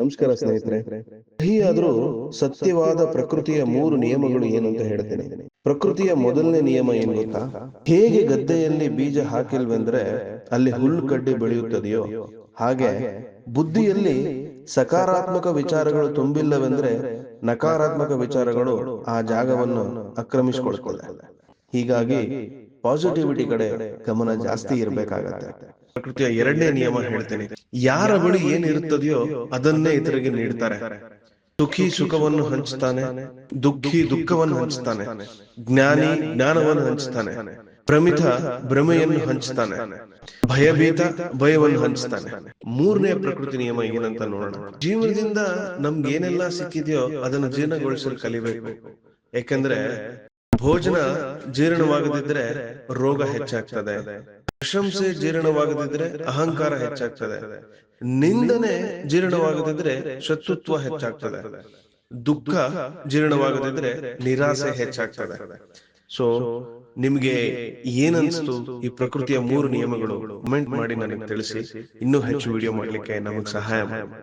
ನಮಸ್ಕಾರ ಸ್ನೇಹಿತರೆ. ಕಹಿಯಾದ್ರೂ ಸತ್ಯವಾದ ಪ್ರಕೃತಿಯ 3 ನಿಯಮಗಳು ಏನು ಅಂತ ಹೇಳ್ತೇನೆ. ಪ್ರಕೃತಿಯ ಮೊದಲನೇ ನಿಯಮ ಏನ್ ಗೊತ್ತಾ? ಹೇಗೆ ಗದ್ದೆಯಲ್ಲಿ ಬೀಜ ಹಾಕಿಲ್ವೆಂದ್ರೆ ಅಲ್ಲಿ ಹುಲ್ಲು ಕಡ್ಡಿ ಬೆಳೆಯುತ್ತದೆಯೋ ಹಾಗೆ ಬುದ್ಧಿಯಲ್ಲಿ ಸಕಾರಾತ್ಮಕ ವಿಚಾರಗಳು ತುಂಬಿಲ್ಲವೆಂದ್ರೆ ನಕಾರಾತ್ಮಕ ವಿಚಾರಗಳು ಆ ಜಾಗವನ್ನು ಆಕ್ರಮಿಸಿಕೊಳ್ಳುತ್ತವೆ. ಹೀಗಾಗಿ ಪಾಸಿಟಿವಿಟಿ ಕಡೆ ಗಮನ ಜಾಸ್ತಿ ಇರಬೇಕಾಗತ್ತೆ. ಪ್ರಕೃತಿಯ ಎರಡನೇ ನಿಯಮ ಹೇಳ್ತೇನೆ. ಯಾರ ಬಳಿ ಏನಿರುತ್ತದೆಯೋ ಅದನ್ನೇ ಇತರಿಗೆ ನೀಡ್ತಾರೆ. ಸುಖಿ ಸುಖವನ್ನು ಹಂಚ್ತಾನೆ, ದುಃಖಿ ದುಃಖವನ್ನು ಹಂಚ್ತಾನೆ, ಜ್ಞಾನಿ ಜ್ಞಾನವನ್ನು ಹಂಚ್ತಾನೆ, ಭ್ರಮಿತ ಭ್ರಮೆಯನ್ನು ಹಂಚ್ತಾನೆ, ಭಯಭೀತ ಭಯವನ್ನು ಹಂಚ್ತಾನೆ. ಮೂರನೇ ಪ್ರಕೃತಿ ನಿಯಮ ಏನಂತ ನೋಡೋಣ. ಜೀವನದಿಂದ ನಮ್ಗೆ ಏನೆಲ್ಲ ಸಿಕ್ಕಿದೆಯೋ ಅದನ್ನು ಜೀರ್ಣಗೊಳಿಸಲು ಕಲಿಬೇಕು. ಯಾಕಂದ್ರೆ ಭೋಜನ ಜೀರ್ಣವಾಗದಿದ್ರೆ ರೋಗ ಹೆಚ್ಚಾಗ್ತದೆ, ಪ್ರಶಂಸೆ ಜೀರ್ಣವಾಗದಿದ್ರೆ ಅಹಂಕಾರ ಹೆಚ್ಚಾಗ್ತದೆ, ನಿಂದನೆ ಜೀರ್ಣವಾಗದಿದ್ರೆ ಶತ್ರುತ್ವ ಹೆಚ್ಚಾಗ್ತದೆ, ದುಃಖ ಜೀರ್ಣವಾಗದಿದ್ರೆ ನಿರಾಸೆ ಹೆಚ್ಚಾಗ್ತದೆ. ಸೊ ನಿಮ್ಗೆ ಏನನ್ಸ್ತು ಈ ಪ್ರಕೃತಿಯ 3 ನಿಯಮಗಳು? ಕಮೆಂಟ್ ಮಾಡಿ ನನಗೆ ತಿಳಿಸಿ. ಇನ್ನೂ ಹೆಚ್ಚು ವಿಡಿಯೋ ಮಾಡ್ಲಿಕ್ಕೆ ನಮಗೆ ಸಹಾಯ ಮಾಡಿ.